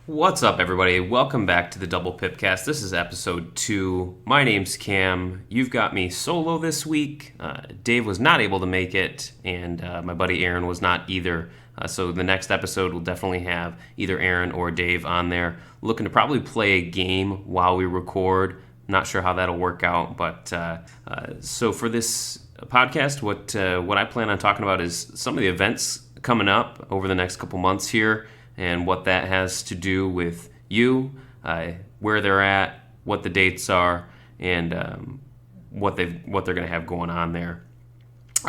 What's up, everybody? Welcome back to the Double Pipcast. This is episode 2. My name's Cam. You've got me solo this week. Dave was not able to make it, and my buddy Aaron was not either. So the next episode will definitely have either Aaron or Dave on there. Looking to probably play a game while we record. Not sure how that'll work out, but so for this podcast, what I plan on talking about is some of the events coming up over the next couple months here, and what that has to do with you, where they're at, what the dates are, and what they're going to have going on there.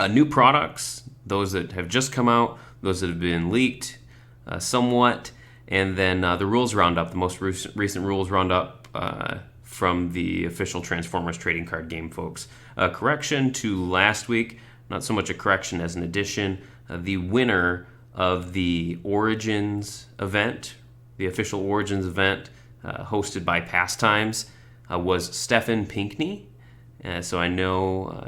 New products, those that have just come out, those that have been leaked somewhat, and then the rules roundup, the most recent rules roundup from the official Transformers trading card game, folks. A correction to last week, not so much a correction as an addition. The winner of the Origins event, the official Origins event hosted by Pastimes, was Stephen Pinkney. So I know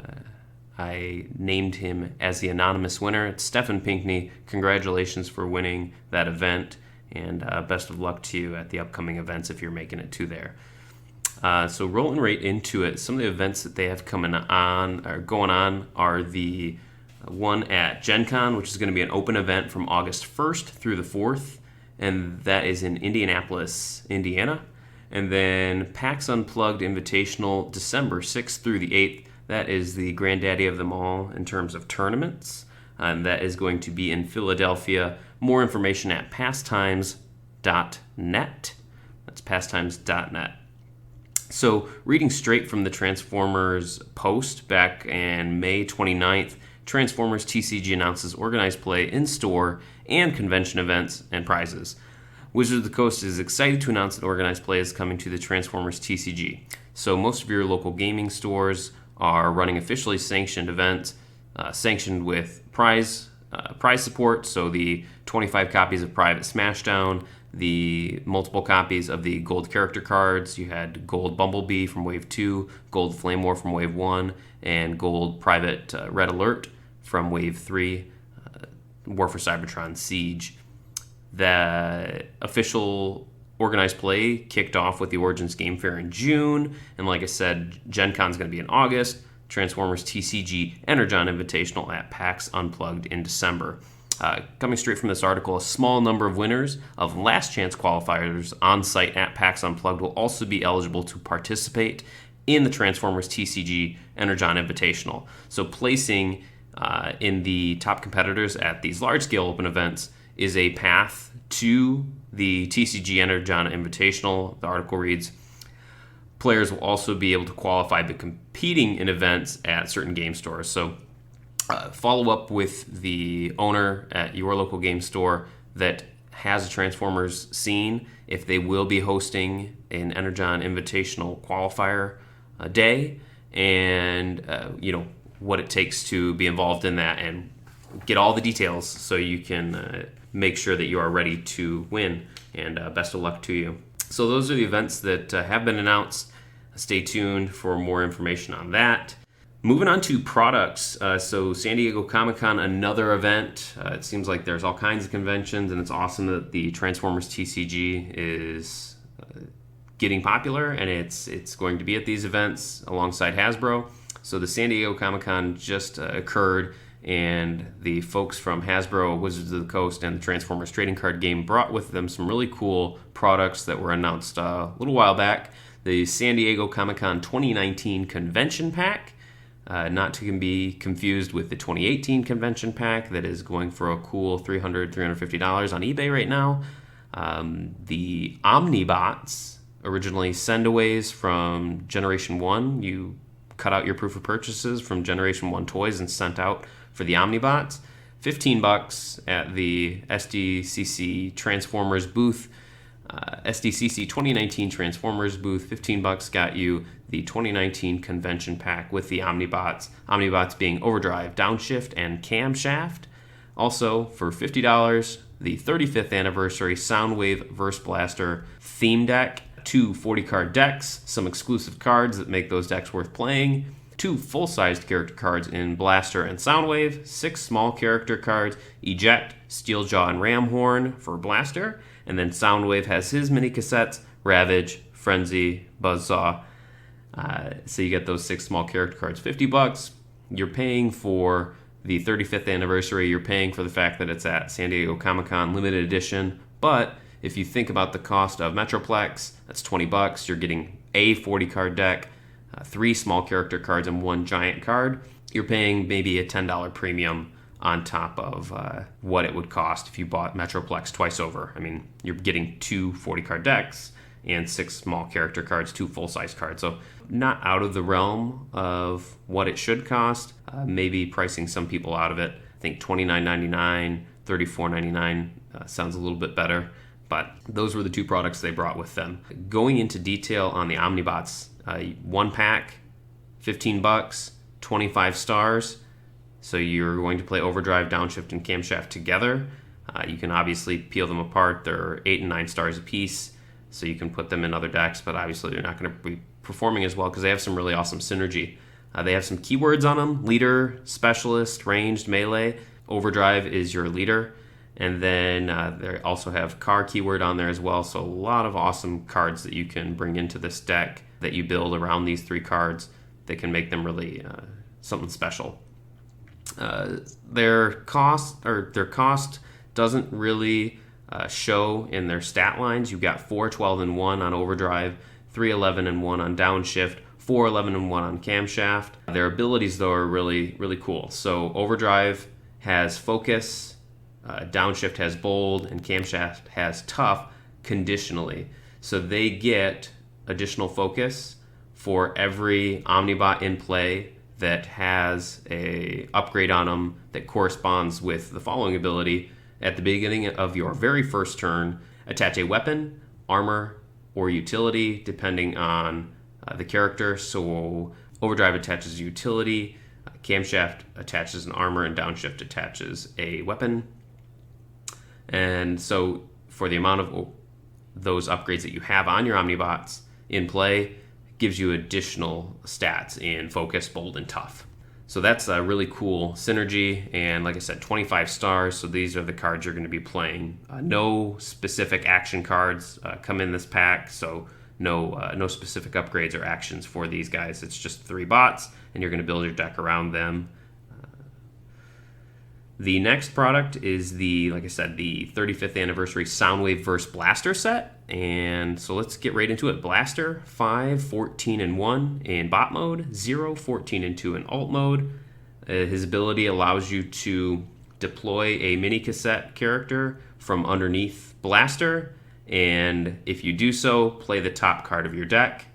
I named him as the anonymous winner. It's Stephen Pinkney. Congratulations for winning that event, and best of luck to you at the upcoming events if you're making it to there. So rolling right into it, some of the events that they have coming on or going on are the one at Gen Con, which is going to be an open event from August 1st through the 4th, and that is in Indianapolis, Indiana. And then PAX Unplugged Invitational, December 6th through the 8th. That is the granddaddy of them all in terms of tournaments, and that is going to be in Philadelphia. More information at pastimes.net. That's pastimes.net. So, reading straight from the Transformers post back in May 29th, Transformers TCG announces organized play in-store and convention events and prizes. Wizards of the Coast is excited to announce that organized play is coming to the Transformers TCG. So most of your local gaming stores are running officially sanctioned events, sanctioned with prize support, so the 25 copies of Private Smashdown, the multiple copies of the gold character cards. You had gold Bumblebee from Wave 2, gold Flame War from Wave 1, and gold Private Red Alert from Wave 3, War for Cybertron Siege. The official organized play kicked off with the Origins Game Fair in June, and like I said, Gen Con's going to be in August, Transformers TCG Energon Invitational at PAX Unplugged in December. Coming straight from this article, a small number of winners of last chance qualifiers on site at PAX Unplugged will also be eligible to participate in the Transformers TCG Energon Invitational. So placing in the top competitors at these large-scale open events is a path to the TCG Energon Invitational. The article reads, players will also be able to qualify by competing in events at certain game stores. So follow up with the owner at your local game store that has a Transformers scene if they will be hosting an Energon Invitational qualifier day, and what it takes to be involved in that, and get all the details so you can make sure that you are ready to win, and best of luck to you. So those are the events that have been announced. Stay tuned for more information on that. Moving on to products, so San Diego Comic-Con, another event. It seems like there's all kinds of conventions, and it's awesome that the Transformers TCG is getting popular, and it's going to be at these events alongside Hasbro. So the San Diego Comic-Con just occurred, and the folks from Hasbro, Wizards of the Coast, and the Transformers trading card game brought with them some really cool products that were announced a little while back. The San Diego Comic-Con 2019 Convention Pack, not to be confused with the 2018 Convention Pack that is going for a cool $350 on eBay right now. The Omnibots, originally sendaways from Generation 1. You cut out your proof of purchases from Generation 1 toys and sent out for the Omnibots. $15 at the SDCC Transformers booth. SDCC 2019 Transformers booth. $15 got you the 2019 Convention Pack with the Omnibots. Omnibots being Overdrive, Downshift, and Camshaft. Also, for $50, the 35th anniversary Soundwave Verse Blaster theme deck. 2 40-card decks, some exclusive cards that make those decks worth playing, 2 full-sized character cards in Blaster and Soundwave, 6 small character cards, Eject, Steeljaw, and Ramhorn for Blaster, And then Soundwave has his mini cassettes, Ravage, Frenzy, Buzzsaw. So you get those 6 small character cards, $50. You're paying for the 35th anniversary. You're paying for the fact that it's at San Diego Comic-Con limited edition. But if you think about the cost of Metroplex, that's $20. You're getting a 40-card deck, 3 small character cards, and 1 giant card. You're paying maybe a $10 premium on top of what it would cost if you bought Metroplex twice over. I mean, you're getting 2 40-card decks and 6 small character cards, 2 full-size cards. So not out of the realm of what it should cost. Maybe pricing some people out of it. I think $29.99, $34.99 sounds a little bit better. But those were the 2 products they brought with them. Going into detail on the Omnibots, 1 pack, $15, 25 stars. So you're going to play Overdrive, Downshift, and Camshaft together. You can obviously peel them apart. They're 8 and 9 stars apiece, so you can put them in other decks, but obviously they're not going to be performing as well because they have some really awesome synergy. They have some keywords on them: leader, specialist, ranged, melee. Overdrive is your leader. And then they also have car keyword on there as well. So a lot of awesome cards that you can bring into this deck that you build around these 3 cards that can make them really something special. Their cost doesn't really show in their stat lines. You've got 4, 12, and 1 on Overdrive, 3, 11, and 1 on Downshift, 4, 11, and 1 on Camshaft. Their abilities, though, are really, really cool. So Overdrive has Focus, Downshift has Bold, and Camshaft has Tough conditionally. So they get additional focus for every Omnibot in play that has a upgrade on them that corresponds with the following ability. At the beginning of your very first turn, attach a weapon, armor, or utility, depending on the character. So Overdrive attaches utility, Camshaft attaches an armor, and Downshift attaches a weapon. And so for the amount of those upgrades that you have on your Omnibots in play, gives you additional stats in Focus, Bold, and Tough. So that's a really cool synergy, and like I said, 25 stars, so these are the cards you're going to be playing. No specific action cards come in this pack, so no specific upgrades or actions for these guys. It's just 3 bots, and you're going to build your deck around them. The next product is like I said, the 35th anniversary Soundwave vs. Blaster set. And so let's get right into it. Blaster, 5, 14, and 1 in bot mode, 0, 14, and 2 in alt mode. His ability allows you to deploy a mini cassette character from underneath Blaster. And if you do so, play the top card of your deck.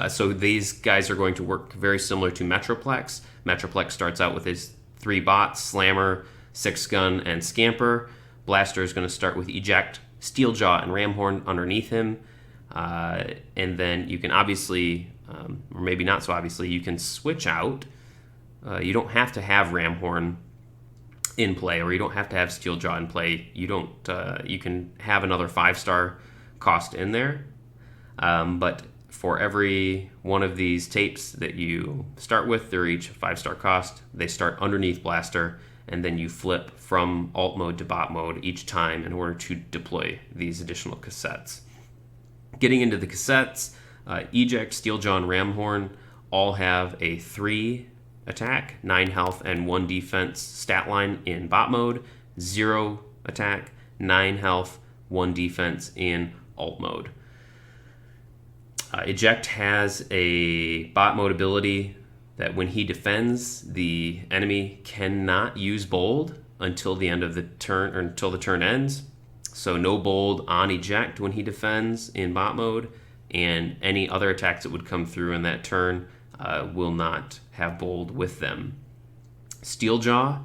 So these guys are going to work very similar to Metroplex. Metroplex starts out with his 3 bots, Slammer, 6 Gun, and Scamper. Blaster is going to start with Eject, Steeljaw, and Ramhorn underneath him. And then you can obviously, or maybe not so obviously, you can switch out. You don't have to have Ramhorn in play, or you don't have to have Steeljaw in play. You can have another 5-star cost in there. But for every one of these tapes that you start with, they're each a 5-star cost. They start underneath Blaster, and then you flip from alt mode to bot mode each time in order to deploy these additional cassettes. Getting into the cassettes, Eject, Steeljaw, and Ramhorn all have a 3 attack, 9 health, and 1 defense stat line in bot mode, 0 attack, 9 health, 1 defense in alt mode. Eject has a bot mode ability that when he defends, the enemy cannot use Bold until the end of the turn, or until the turn ends. So no Bold on Eject when he defends in bot mode, and any other attacks that would come through in that turn will not have Bold with them. Steeljaw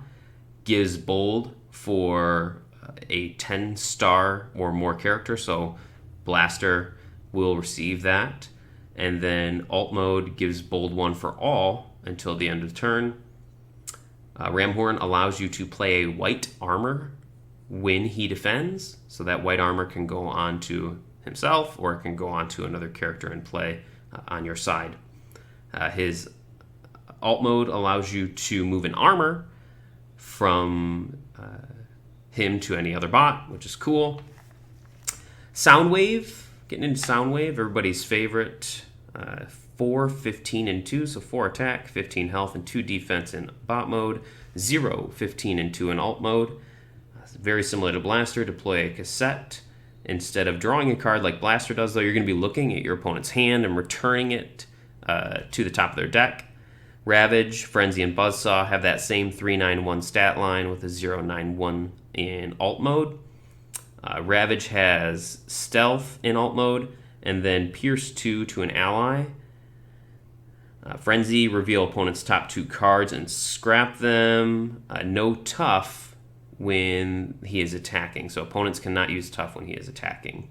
gives Bold for a 10-star or more character, so Blaster will receive that. And then alt mode gives Bold 1 for all until the end of the turn. Ramhorn allows you to play a white armor when he defends, so that white armor can go on to himself, or it can go on to another character in play on your side. His alt mode allows you to move an armor from him to any other bot, which is cool. Soundwave, getting into Soundwave, everybody's favorite. 4, 15, and 2, so 4 attack, 15 health, and 2 defense in bot mode. 0, 15, and 2 in alt mode. Very similar to Blaster, deploy a cassette. Instead of drawing a card like Blaster does, though, you're going to be looking at your opponent's hand and returning it to the top of their deck. Ravage, Frenzy, and Buzzsaw have that same 391 stat line with a 091 in alt mode. Ravage has Stealth in alt mode, and then Pierce 2 to an ally. Frenzy, reveal opponent's top 2 cards and scrap them. No Tough when he is attacking, so opponents cannot use Tough when he is attacking.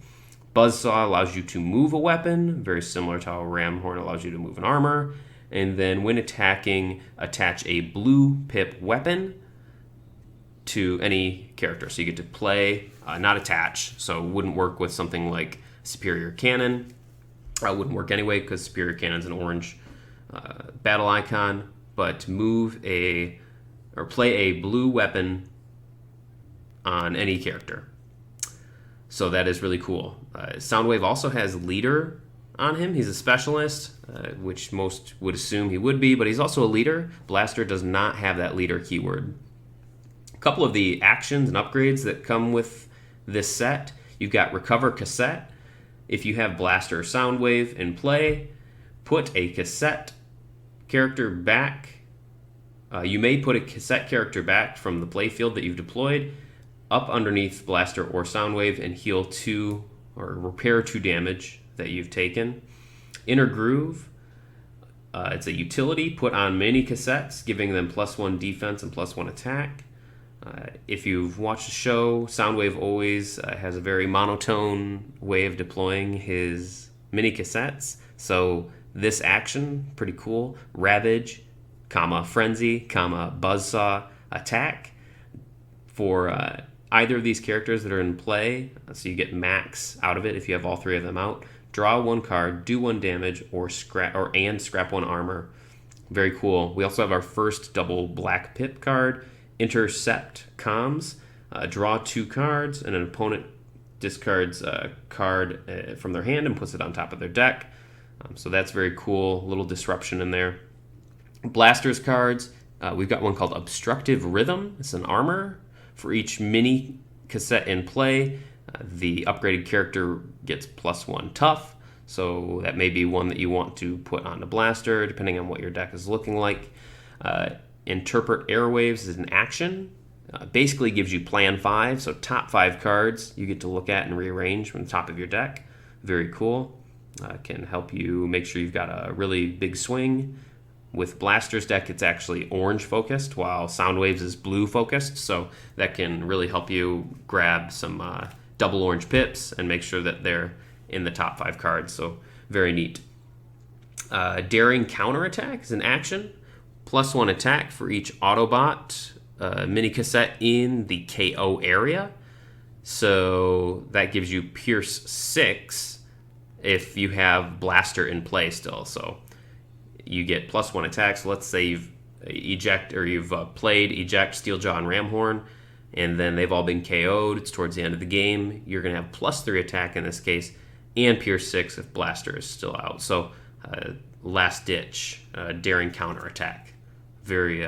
Buzzsaw allows you to move a weapon, very similar to how Ramhorn allows you to move an armor. And then when attacking, attach a blue pip weapon to any character. So you get to play, not attach, so it wouldn't work with something like Superior Cannon. Wouldn't work anyway because Superior Cannon's an orange battle icon, but play a blue weapon on any character. So that is really cool. Soundwave also has Leader on him. He's a specialist, which most would assume he would be, but he's also a leader. Blaster does not have that leader keyword. A couple of the actions and upgrades that come with this set. You've got Recover Cassette. If you have Blaster or Soundwave in play, put a cassette character back. You may put a cassette character back from the playfield that you've deployed up underneath Blaster or Soundwave and heal 2 or repair 2 damage that you've taken. Inner Groove, it's a utility. Put on many cassettes, giving them +1 defense and +1 attack. If you've watched the show, Soundwave always has a very monotone way of deploying his mini cassettes. So this action, pretty cool. Ravage, Frenzy, Buzzsaw, attack. For either of these characters that are in play, so you get max out of it if you have all 3 of them out. Draw 1 card, do 1 damage, or scrap 1 armor. Very cool. We also have our first double black pip card, Intercept Comms. Draw 2 cards, and an opponent discards a card from their hand and puts it on top of their deck. So that's very cool. A little disruption in there. Blasters cards. We've got one called Obstructive Rhythm. It's an armor. For each mini cassette in play, the upgraded character gets +1 tough. So that may be one that you want to put on a Blaster, depending on what your deck is looking like. Interpret Airwaves is an action. Basically gives you plan 5, so top 5 cards you get to look at and rearrange from the top of your deck. Very cool. Can help you make sure you've got a really big swing. With Blaster's deck, it's actually orange focused, while Soundwave's is blue focused, so that can really help you grab some double orange pips and make sure that they're in the top 5 cards, so very neat. Daring Counterattack is an action. +1 attack for each Autobot mini cassette in the KO area. So that gives you Pierce 6 if you have Blaster in play still. So you get +1 attack. So let's say you've played Eject, Steeljaw, and Ramhorn, and then they've all been KO'd. It's towards the end of the game. You're going to have +3 attack in this case, and Pierce 6 if Blaster is still out. So last ditch, daring counterattack. Very,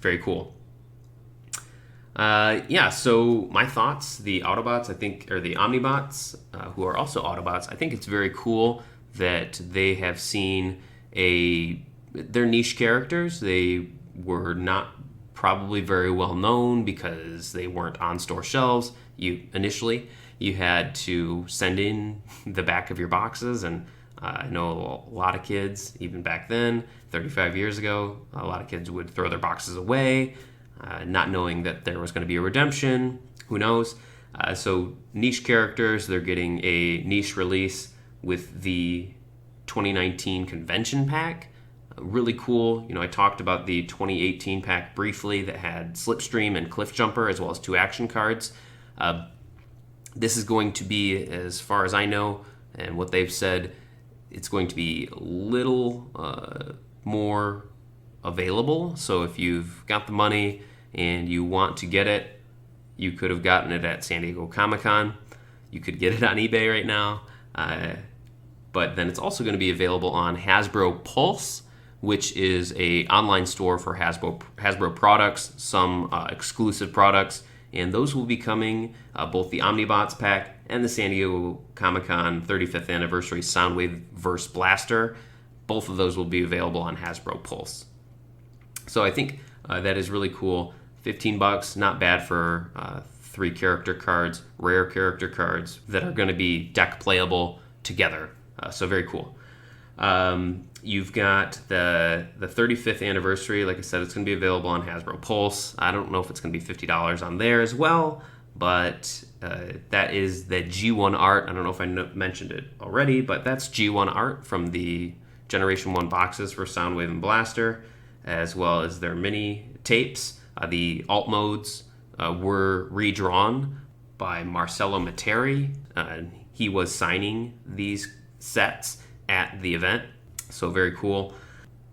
very cool. So my thoughts, the Autobots, I think, or the Omnibots, who are also Autobots, I think it's very cool that they have seen they're niche characters. They were not probably very well known because they weren't on store shelves. Initially, you had to send in the back of your boxes, and I know a lot of kids, even back then, 35 years ago, a lot of kids would throw their boxes away, not knowing that there was going to be a redemption. Who knows? So niche characters, they're getting a niche release with the 2019 convention pack. Really cool. I talked about the 2018 pack briefly that had Slipstream and Cliffjumper as well as 2 action cards. This is going to be, as far as I know, and what they've said, it's going to be a little more available. So if you've got the money and you want to get it, you could have gotten it at San Diego Comic-Con. You could get it on eBay right now. But then it's also going to be available on Hasbro Pulse, which is a online store for Hasbro products, some exclusive products, and those will be coming, both the Omnibots pack and the San Diego Comic-Con 35th Anniversary Soundwave Verse Blaster. Both of those will be available on Hasbro Pulse. So I think that is really cool. $15, not bad for 3 character cards, rare character cards that are going to be deck playable together. So very cool. You've got the 35th anniversary. Like I said, it's going to be available on Hasbro Pulse. I don't know if it's going to be $50 on there as well, but that is the G1 art. I don't know if I mentioned it already, but that's G1 art from the Generation 1 boxes for Soundwave and Blaster, as well as their mini tapes. The alt modes were redrawn by Marcello Materi. He was signing these sets at the event, so very cool.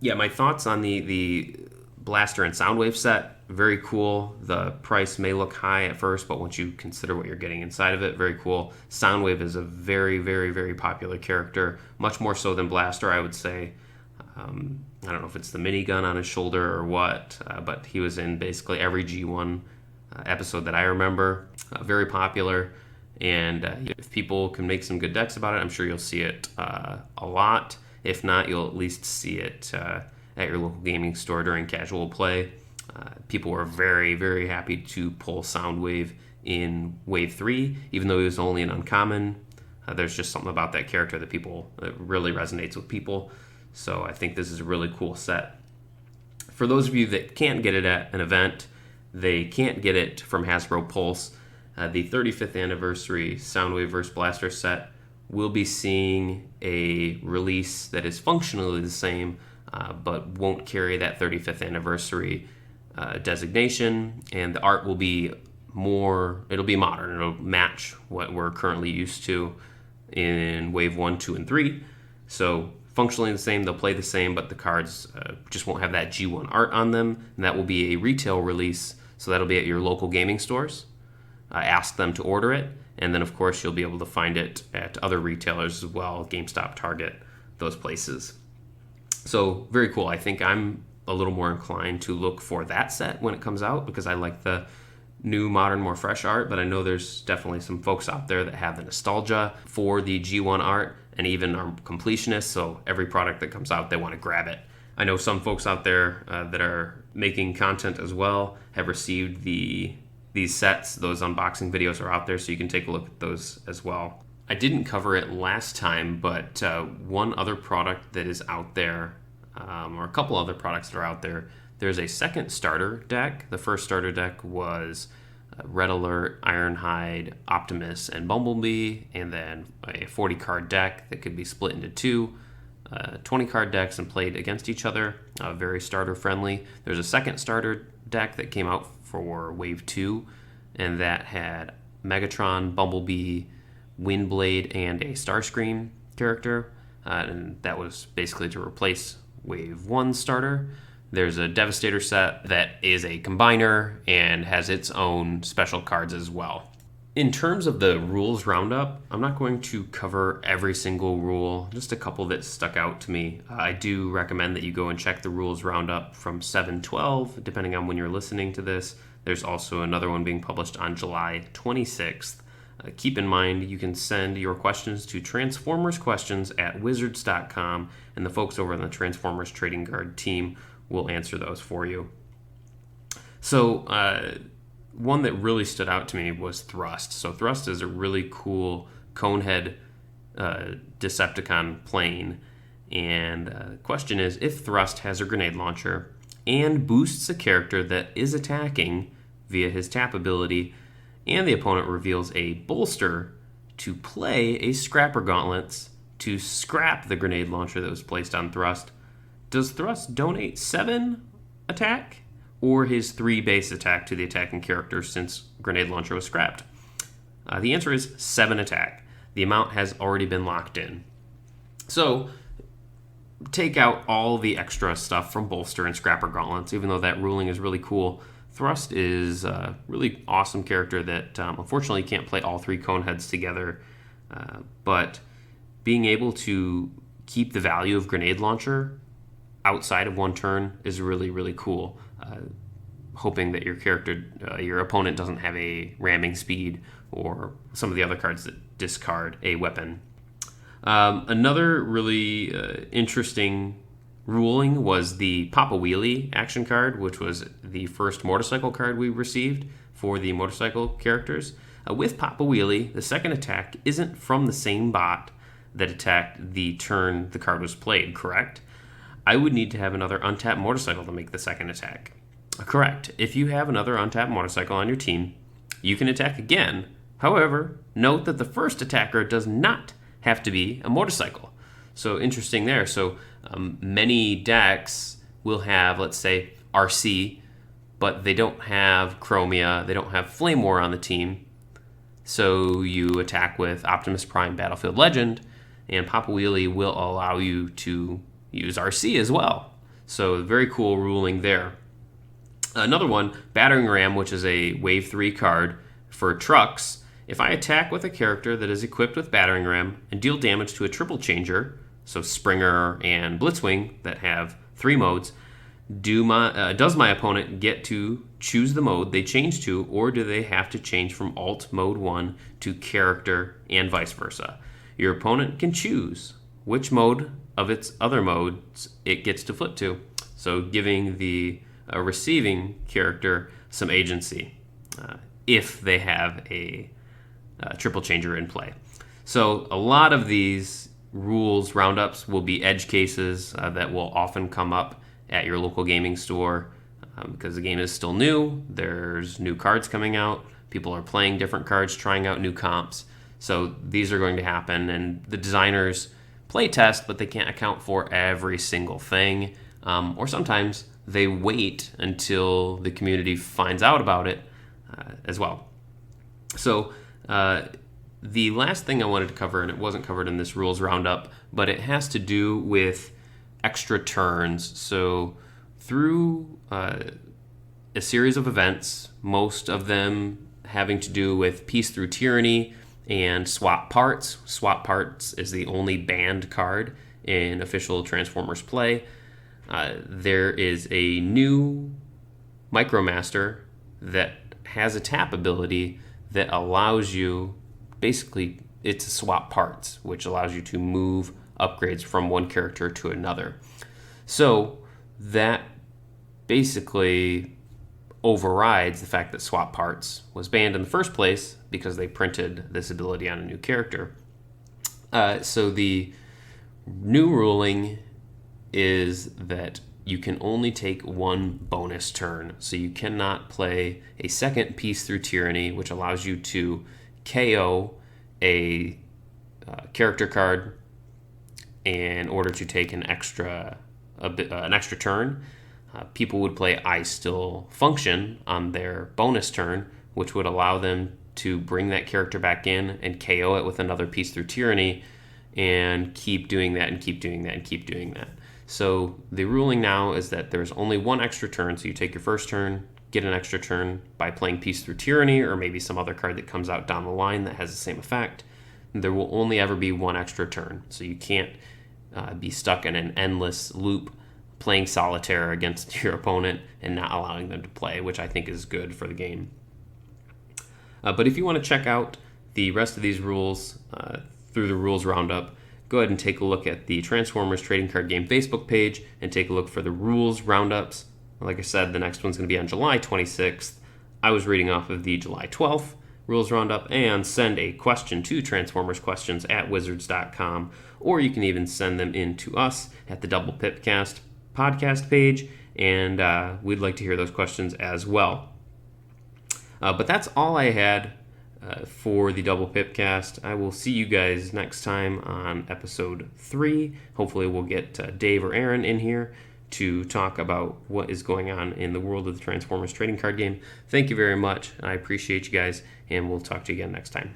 Yeah, my thoughts on the Blaster and Soundwave set, very cool. The price may look high at first, but once you consider what you're getting inside of it, very cool. Soundwave is a very, very, very popular character, much more so than Blaster, I would say. I don't know if it's the minigun on his shoulder or what, but he was in basically every G1 episode that I remember. Very popular, and if people can make some good decks about it, I'm sure you'll see it a lot. If not, you'll at least see it at your local gaming store during casual play. People were very, very happy to pull Soundwave in Wave 3, even though he was only an uncommon. There's just something about that character that really resonates with people. So I think this is a really cool set. For those of you that can't get it at an event, they can't get it from Hasbro Pulse. The 35th anniversary Soundwave vs. Blaster set will be seeing a release that is functionally the same, but won't carry that 35th anniversary designation, and the art will be it'll be modern. It'll match what we're currently used to in Wave 1, 2, and 3. So functionally the same, they'll play the same, but the cards just won't have that G1 art on them, and that will be a retail release, so that'll be at your local gaming stores. Ask them to order it, and then of course you'll be able to find it at other retailers as well, GameStop, Target, those places. So very cool. I think I'm a little more inclined to look for that set when it comes out, because I like the new, modern, more fresh art, but I know there's definitely some folks out there that have the nostalgia for the G1 art and even are completionists, so every product that comes out, they want to grab it. I know some folks out there that are making content as well have received these sets. Those unboxing videos are out there, so you can take a look at those as well. I didn't cover it last time, but one other product that is out there, or a couple other products that are out there, there's a second starter deck. The first starter deck was Red Alert, Ironhide, Optimus, and Bumblebee, and then a 40-card deck that could be split into 2 20-card decks and played against each other. Very starter-friendly. There's a second starter deck that came out for Wave 2, and that had Megatron, Bumblebee, Windblade, and a Starscream character, and that was basically to replace Wave 1 starter. There's a Devastator set that is a combiner and has its own special cards as well. In terms of the rules roundup, I'm not going to cover every single rule, just a couple that stuck out to me. I do recommend that you go and check the rules roundup from 7/12, depending on when you're listening to this. There's also another one being published on July 26th. Keep in mind, you can send your questions to transformersquestions@wizards.com, and the folks over on the Transformers Trading Card team will answer those for you. So, one that really stood out to me was Thrust. So Thrust is a really cool Conehead Decepticon plane. And the question is, if Thrust has a grenade launcher and boosts a character that is attacking via his tap ability, and the opponent reveals a bolster to play a Scrapper Gauntlets to scrap the grenade launcher that was placed on Thrust, does Thrust donate 7 attack or his 3 base attack to the attacking character since grenade launcher was scrapped? The answer is 7 attack. The amount has already been locked in. So take out all the extra stuff from bolster and Scrapper Gauntlets, even though that ruling is really cool. Thrust is a really awesome character that unfortunately can't play all 3 Coneheads together, but being able to keep the value of Grenade Launcher outside of 1 turn is really, really cool. Hoping that your opponent doesn't have a ramming speed or some of the other cards that discard a weapon. Another really interesting ruling was the Papa Wheelie action card, which was the first motorcycle card we received for the motorcycle characters. With Papa Wheelie, the second attack isn't from the same bot that attacked the turn the card was played, correct? I would need to have another untapped motorcycle to make the second attack. Correct. If you have another untapped motorcycle on your team, you can attack again. However, note that the first attacker does not have to be a motorcycle. So interesting there. So many decks will have, let's say, RC, but they don't have Chromia, they don't have Flame War on the team. So you attack with Optimus Prime Battlefield Legend, and Papa Wheelie will allow you to use RC as well. So very cool ruling there. Another one, Battering Ram, which is a Wave 3 card for trucks. If I attack with a character that is equipped with Battering Ram and deal damage to a triple changer, so Springer and Blitzwing that have 3 modes, does my opponent get to choose the mode they change to, or do they have to change from Alt Mode 1 to Character and vice versa? Your opponent can choose which mode of its other modes it gets to flip to, so giving the receiving character some agency if they have a triple changer in play. So a lot of these rules roundups will be edge cases that will often come up at your local gaming store because the game is still new. There's new cards coming out. People are playing different cards, trying out new comps. So these are going to happen, and the designers play test, but they can't account for every single thing. Or sometimes they wait until the community finds out about it as well. So the last thing I wanted to cover, and it wasn't covered in this rules roundup, but it has to do with extra turns. So through a series of events, most of them having to do with Peace Through Tyranny and Swap Parts. Swap Parts is the only banned card in official Transformers play. There is a new Micromaster that has a tap ability that allows you, basically, it's a swap parts, which allows you to move upgrades from one character to another. So that basically overrides the fact that swap parts was banned in the first place because they printed this ability on a new character. So the new ruling is that you can only take one bonus turn. So you cannot play a second Peace Through Tyranny, which allows you to KO a character card in order to take an extra turn. People would play I Still Function on their bonus turn, which would allow them to bring that character back in and KO it with another Peace Through Tyranny and keep doing that and keep doing that and keep doing that. So the ruling now is that there's only one extra turn, so you take your first turn, get an extra turn by playing Peace Through Tyranny or maybe some other card that comes out down the line that has the same effect. There will only ever be one extra turn, so you can't be stuck in an endless loop playing solitaire against your opponent and not allowing them to play, which I think is good for the game. But if you want to check out the rest of these rules through the rules roundup, go ahead and take a look at the Transformers Trading Card Game Facebook page and take a look for the rules roundups. Like I said, the next one's going to be on July 26th. I was reading off of the July 12th rules roundup, and send a question to transformersquestions@wizards.com, or you can even send them in to us at the Double Pipcast podcast page, and we'd like to hear those questions as well. But that's all I had for the Double Pipcast. I will see you guys next time on episode 3. Hopefully we'll get Dave or Aaron in here to talk about what is going on in the world of the Transformers trading card game. Thank you very much. I appreciate you guys, and we'll talk to you again next time.